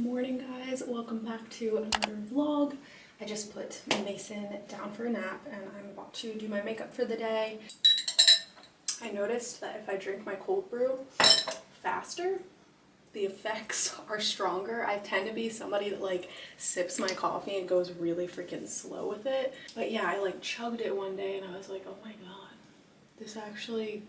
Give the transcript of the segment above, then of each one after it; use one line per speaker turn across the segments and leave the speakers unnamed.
morning, guys. Welcome back to another vlog. I just put Mason down for a nap and I'm about to do my makeup for the day. I noticed that if I drink my cold brew faster, the effects are stronger. I tend to be somebody that like sips my coffee and goes really freaking slow with it. But yeah, I like chugged it one day and I was like, oh my god, this actually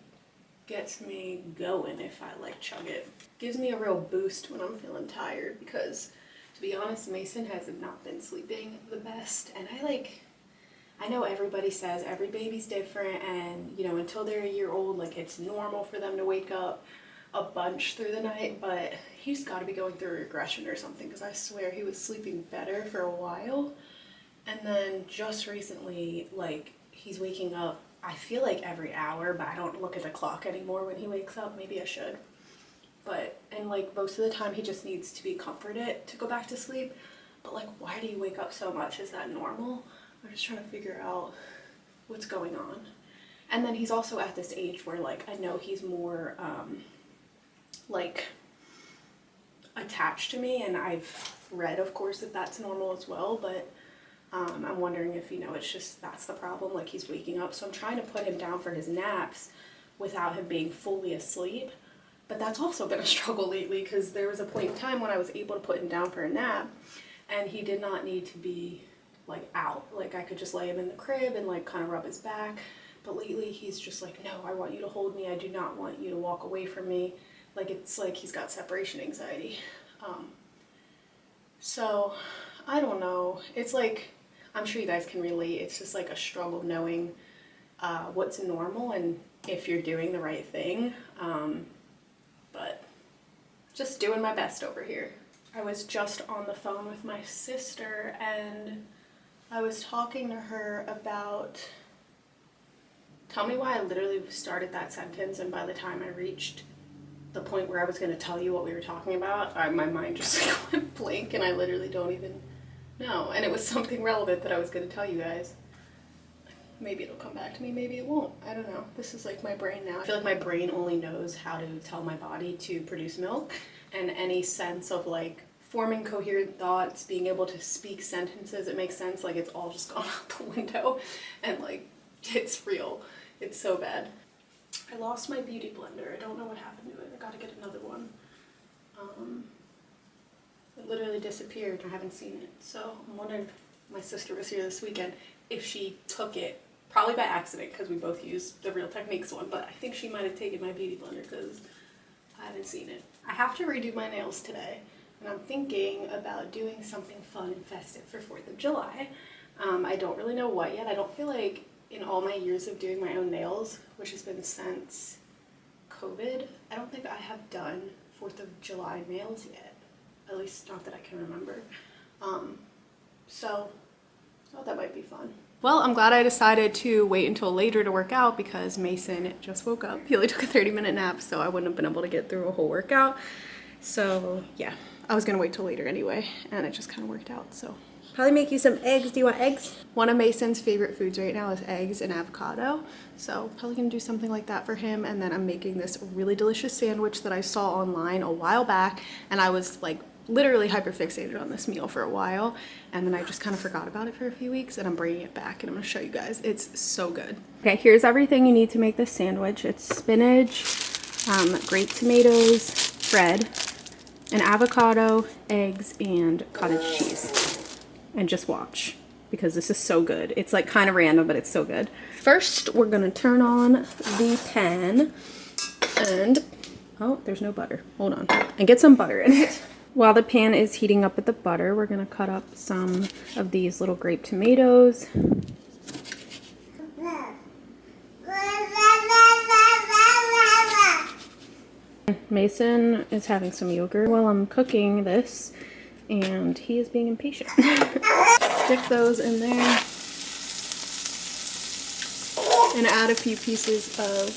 gets me going if I like chug it. Gives me a real boost when I'm feeling tired because, to be honest, Mason has not been sleeping the best. And I know everybody says every baby's different and, you know, until they're a year old, like it's normal for them to wake up a bunch through the night, but he's got to be going through a regression or something because I swear he was sleeping better for a while. And then just recently, like, he's waking up, I feel like every hour, but I don't look at the clock anymore when he wakes up. Maybe I should. And like most of the time he just needs to be comforted to go back to sleep. But like, why do you wake up so much? Is that normal? I'm just trying to figure out what's going on. And then he's also at this age where like, I know he's more like attached to me, and I've read, of course, that that's normal as well, but I'm wondering if, you know, it's just that's the problem, like he's waking up. So I'm trying to put him down for his naps without him being fully asleep. But that's also been a struggle lately because there was a point in time when I was able to put him down for a nap and he did not need to be like out. Like I could just lay him in the crib and like kind of rub his back. But lately he's just like, no, I want you to hold me. I do not want you to walk away from me. Like it's like he's got separation anxiety. So I don't know. It's like, I'm sure you guys can relate. It's just like a struggle knowing what's normal and if you're doing the right thing. But just doing my best over here. I was just on the phone with my sister and I was talking to her about, tell me why I literally started that sentence and by the time I reached the point where I was going to tell you what we were talking about, my mind just like went blank and I literally don't even know. And it was something relevant that I was going to tell you guys. Maybe it'll come back to me, maybe it won't. I don't know. This is like my brain now. I feel like my brain only knows how to tell my body to produce milk, and any sense of like forming coherent thoughts, being able to speak sentences, it makes sense, like it's all just gone out the window. And like, it's real. It's so bad. I lost my beauty blender. I don't know what happened to it. I gotta get another one. It literally disappeared. I haven't seen it. So I'm wondering if my sister was here this weekend, if she took it, probably by accident because we both used the Real Techniques one, but I think she might have taken my beauty blender because I haven't seen it. I have to redo my nails today and I'm thinking about doing something fun and festive for 4th of July. I don't really know what yet. I don't feel like in all my years of doing my own nails, which has been since COVID, I don't think I have done 4th of July nails yet. At least not that I can remember. So I thought that might be fun. Well, I'm glad I decided to wait until later to work out because Mason just woke up. He only took a 30-minute nap, so I wouldn't have been able to get through a whole workout. So yeah, I was gonna wait till later anyway, and it just kind of worked out, so. Probably make you some eggs. Do you want eggs? One of Mason's favorite foods right now is eggs and avocado. So probably gonna do something like that for him. And then I'm making this really delicious sandwich that I saw online a while back. And I was like literally hyper fixated on this meal for a while. And then I just kind of forgot about it for a few weeks and I'm bringing it back and I'm gonna show you guys. It's so good. Okay, here's everything you need to make this sandwich. It's spinach, grape tomatoes, bread, an avocado, eggs, and cottage cheese. And just watch because this is so good. It's like kind of random, but it's so good. First, we're gonna turn on the pan and, oh, there's no butter. Hold on. And get some butter in it. While the pan is heating up with the butter, we're gonna cut up some of these little grape tomatoes. Mason is having some yogurt while I'm cooking this. And he is being impatient. Stick those in there and add a few pieces of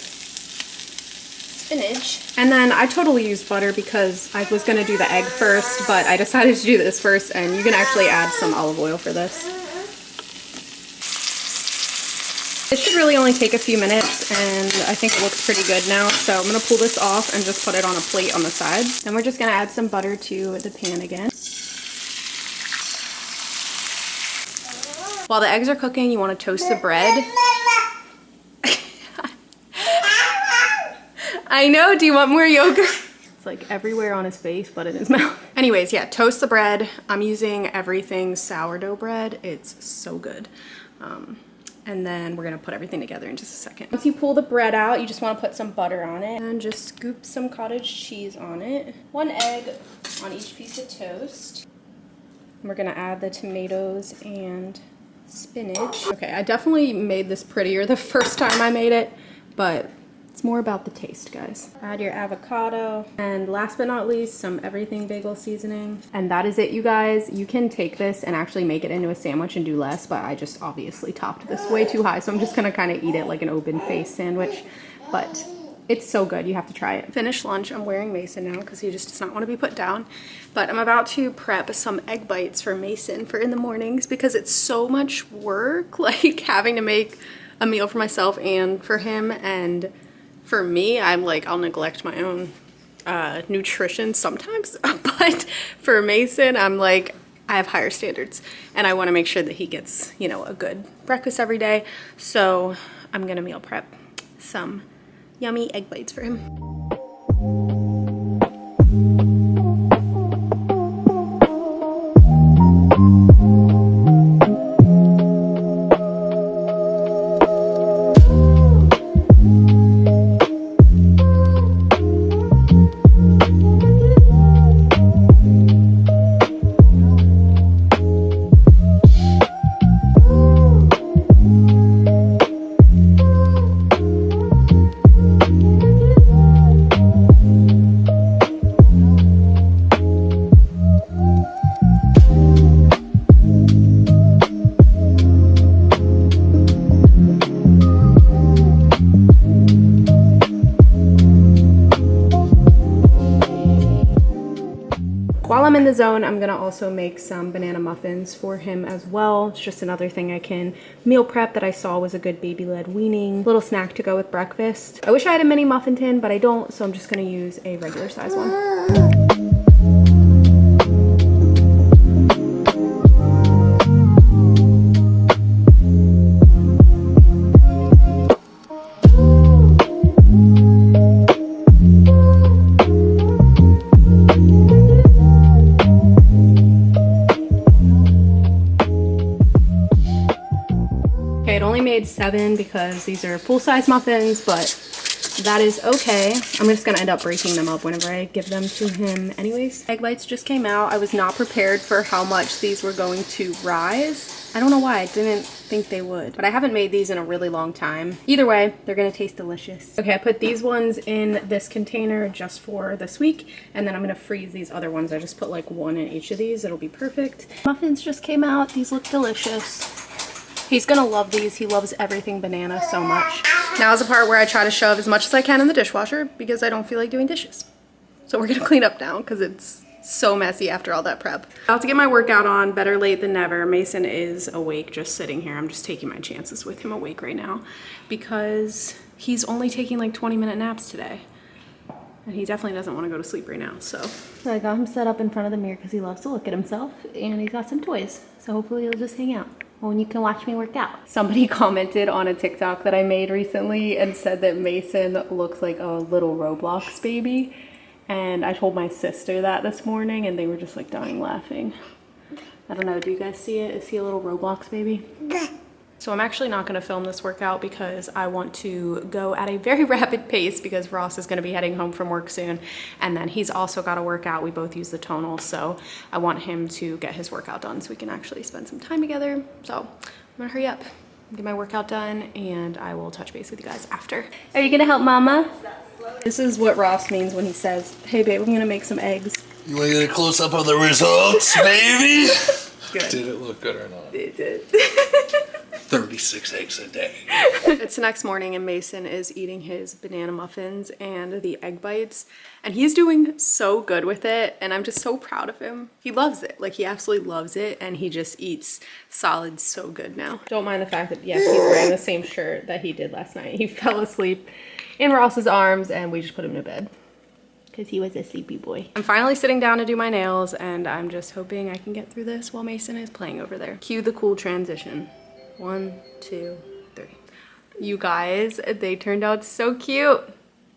spinach. And then I totally used butter because I was going to do the egg first, but I decided to do this first, and you can actually add some olive oil for this. It should really only take a few minutes, and I think it looks pretty good now. So I'm going to pull this off and just put it on a plate on the side. Then we're just going to add some butter to the pan again. While the eggs are cooking, you want to toast the bread. I know, do you want more yogurt? It's like everywhere on his face, but in his mouth. Anyways, yeah, toast the bread. I'm using everything sourdough bread. It's so good. And then we're gonna put everything together in just a second. Once you pull the bread out, you just wanna put some butter on it and just scoop some cottage cheese on it. 1 egg on each piece of toast. And we're gonna add the tomatoes and spinach. Okay, I definitely made this prettier the first time I made it, but it's more about the taste, guys. Add your avocado, and last but not least, some everything bagel seasoning. And that is it, you guys. You can take this and actually make it into a sandwich and do less, but I just obviously topped this way too high, so I'm just gonna kind of eat it like an open face sandwich. But it's so good, you have to try it. Finished lunch. I'm wearing Mason now because he just does not want to be put down. But I'm about to prep some egg bites for Mason for in the mornings because it's so much work, like having to make a meal for myself and for him. And for me, I'm like, I'll neglect my own nutrition sometimes, but for Mason, I'm like, I have higher standards and I want to make sure that he gets, you know, a good breakfast every day. So I'm gonna meal prep some yummy egg bites for him. While I'm in the zone, I'm gonna also make some banana muffins for him as well. It's just another thing I can meal prep that I saw was a good baby-led weaning little snack to go with breakfast. I wish I had a mini muffin tin, but I don't, so I'm just gonna use a regular size one. It only made 7 because these are full-size muffins, but that is okay. I'm just gonna end up breaking them up whenever I give them to him anyways. Egg bites just came out. I was not prepared for how much these were going to rise. I don't know why, I didn't think they would, but I haven't made these in a really long time. Either way, they're gonna taste delicious. Okay, I put these ones in this container just for this week, and then I'm gonna freeze these other ones. I just put like 1 in each of these. It'll be perfect. Muffins just came out. These look delicious. He's gonna love these. He loves everything banana so much. Now is the part where I try to shove as much as I can in the dishwasher because I don't feel like doing dishes. So we're gonna clean up now because it's so messy after all that prep. About to get my workout on, better late than never. Mason is awake, just sitting here. I'm just taking my chances with him awake right now because he's only taking like 20-minute naps today. And he definitely doesn't want to go to sleep right now, so. I got him set up in front of the mirror because he loves to look at himself, and he's got some toys. So hopefully he'll just hang out. Well, and you can watch me work out. Somebody commented on a TikTok that I made recently and said that Mason looks like a little Roblox baby. And I told my sister that this morning and they were just like dying laughing. I don't know, do you guys see it? Is he a little Roblox baby? So I'm actually not gonna film this workout because I want to go at a very rapid pace because Ross is gonna be heading home from work soon. And then he's also got a workout. We both use the tonal. So I want him to get his workout done so we can actually spend some time together. So I'm gonna hurry up, get my workout done, and I will touch base with you guys after. Are you gonna help mama? This is what Ross means when he says, hey babe, I'm gonna make some eggs.
You wanna get a close up on the results, baby?
Good.
Did it look good or not?
It did.
36 eggs a day.
It's the next morning and Mason is eating his banana muffins and the egg bites, and he's doing so good with it, and I'm just so proud of him. He loves it. Like, he absolutely loves it, and he just eats solids so good now. Don't mind the fact that, yes, he's wearing the same shirt that he did last night. He fell asleep in Ross's arms and we just put him to bed.
because he was a sleepy boy.
I'm finally sitting down to do my nails, and I'm just hoping I can get through this while Mason is playing over there. Cue the cool transition. 1, 2, 3. You guys, they turned out so cute.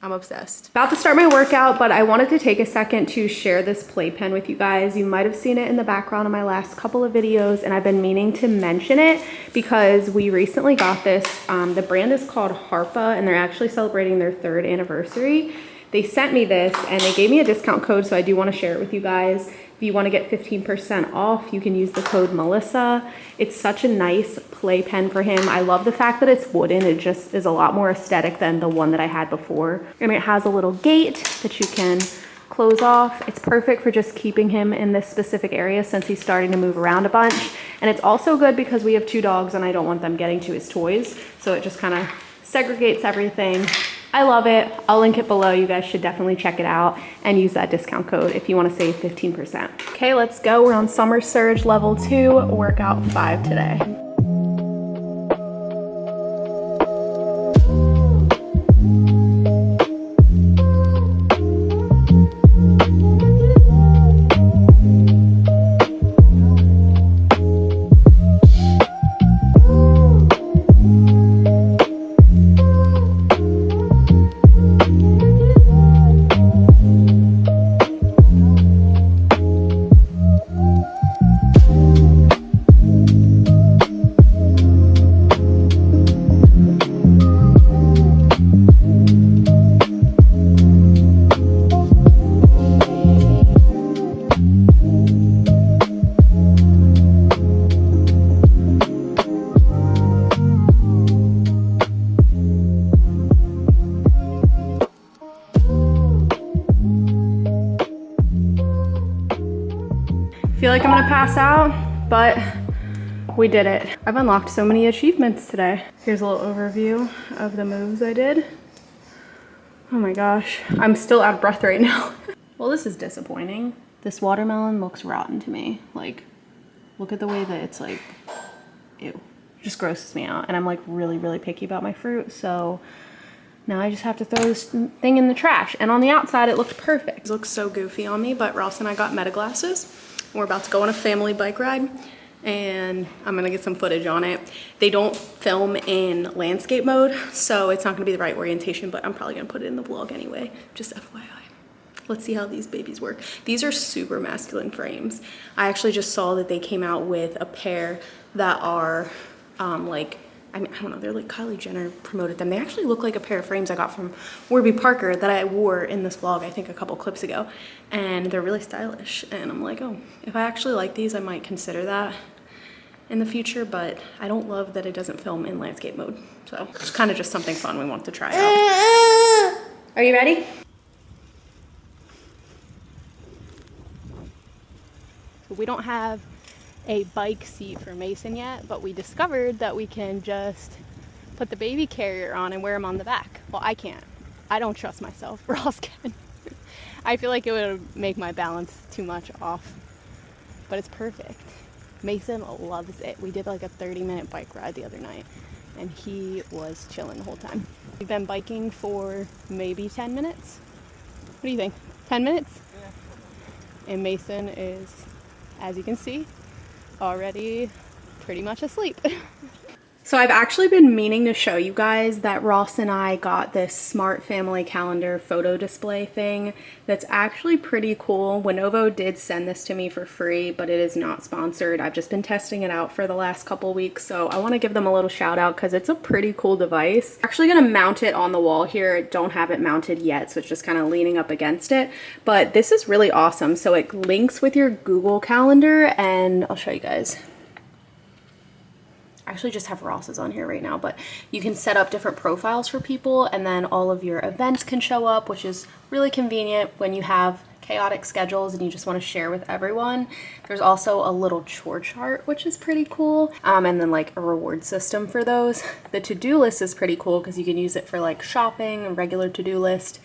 I'm obsessed. About to start my workout, but I wanted to take a second to share this Playpen with you guys. You might have seen it in the background of my last couple of videos, and I've been meaning to mention it because we recently got this. The brand is called Harpa, and they're actually celebrating their 3rd anniversary. They sent me this, and they gave me a discount code, so I do want to share it with you guys. If you want to get 15% off, you can use the code Melissa. It's such a nice playpen for him. I love the fact that it's wooden. It just is a lot more aesthetic than the one that I had before. And it has a little gate that you can close off. It's perfect for just keeping him in this specific area since he's starting to move around a bunch. And it's also good because we have 2 dogs and I don't want them getting to his toys. So it just kind of segregates everything. I love it. I'll link it below. You guys should definitely check it out and use that discount code if you want to save 15%. Okay, let's go. We're on Summer Surge level 2, workout 5 today. Feel like I'm gonna pass out, but we did it. I've unlocked so many achievements today. Here's a little overview of the moves I did. Oh my gosh, I'm still out of breath right now. Well, this is disappointing. This watermelon looks rotten to me. Like, look at the way that it's like, ew. It just grosses me out. And I'm like really, really picky about my fruit. So now I just have to throw this thing in the trash. And on the outside, it looked perfect. It looks so goofy on me, but Ross and I got Meta glasses. We're about to go on a family bike ride and I'm gonna get some footage on it. They don't film in landscape mode, so it's not gonna be the right orientation, but I'm probably gonna put it in the vlog anyway, just FYI. Let's see how these babies work. These are super masculine frames. I actually just saw that they came out with a pair that are like, I don't know, they're like Kylie Jenner promoted them. They actually look like a pair of frames I got from Warby Parker that I wore in this vlog, I think a couple clips ago. And they're really stylish. And I'm like, oh, if I actually like these, I might consider that in the future, but I don't love that it doesn't film in landscape mode. So it's kind of just something fun we want to try out. Are you ready? We don't have a bike seat for Mason yet, but we discovered that we can just put the baby carrier on and wear him on the back. Well, I can't. I don't trust myself. Ross can. I feel like it would make my balance too much off, but it's perfect. Mason loves it. We did like a 30-minute bike ride the other night and he was chilling the whole time. We've been biking for maybe 10 minutes. What do you think? 10 minutes? Yeah. And Mason is, as you can see, already pretty much asleep. So I've actually been meaning to show you guys that Ross and I got this smart family calendar photo display thing that's actually pretty cool. Lenovo did send this to me for free, but it is not sponsored. I've just been testing it out for the last couple weeks, so I want to give them a little shout out because it's a pretty cool device. I'm actually going to mount it on the wall here. I don't have it mounted yet, so it's just kind of leaning up against it, but this is really awesome. So it links with your Google Calendar, and I'll show you guys. I actually just have Ross's on here right now, but you can set up different profiles for people and then all of your events can show up, which is really convenient when you have chaotic schedules and you just want to share with everyone. There's also a little chore chart, which is pretty cool, and then like a reward system for those. The to-do list is pretty cool because you can use it for like shopping, a regular to-do list,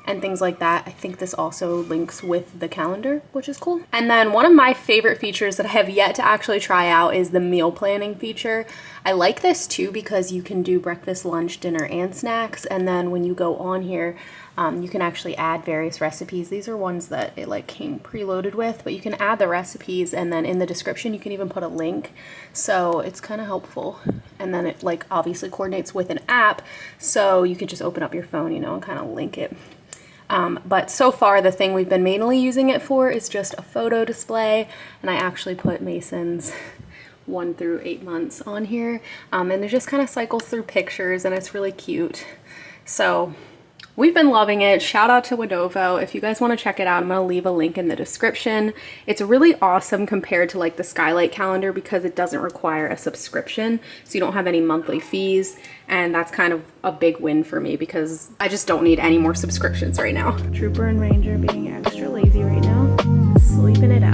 and things like that. I think this also links with the calendar, which is cool. And then one of my favorite features that I have yet to actually try out is the meal planning feature. I like this too because you can do breakfast, lunch, dinner, and snacks. And then when you go on here,
You can actually add various recipes. These are ones that it like came preloaded with, but you can add the recipes, and then in the description you can even put a link. So it's kind of helpful. And then it like obviously coordinates with an app, so you could just open up your phone, you know, and kind of link it. But so far the thing we've been mainly using it for is just a photo display, and I actually put Mason's 1 through 8 months on here, and it just kind of cycles through pictures, and it's really cute. So we've been loving it. Shout out to Wadovo. If you guys want to check it out, I'm going to leave a link in the description. It's really awesome compared to like the Skylight calendar because it doesn't require a subscription, so you don't have any monthly fees, and that's kind of a big win for me because I just don't need any more subscriptions right now. Trooper and Ranger being extra lazy right now, sleeping it out.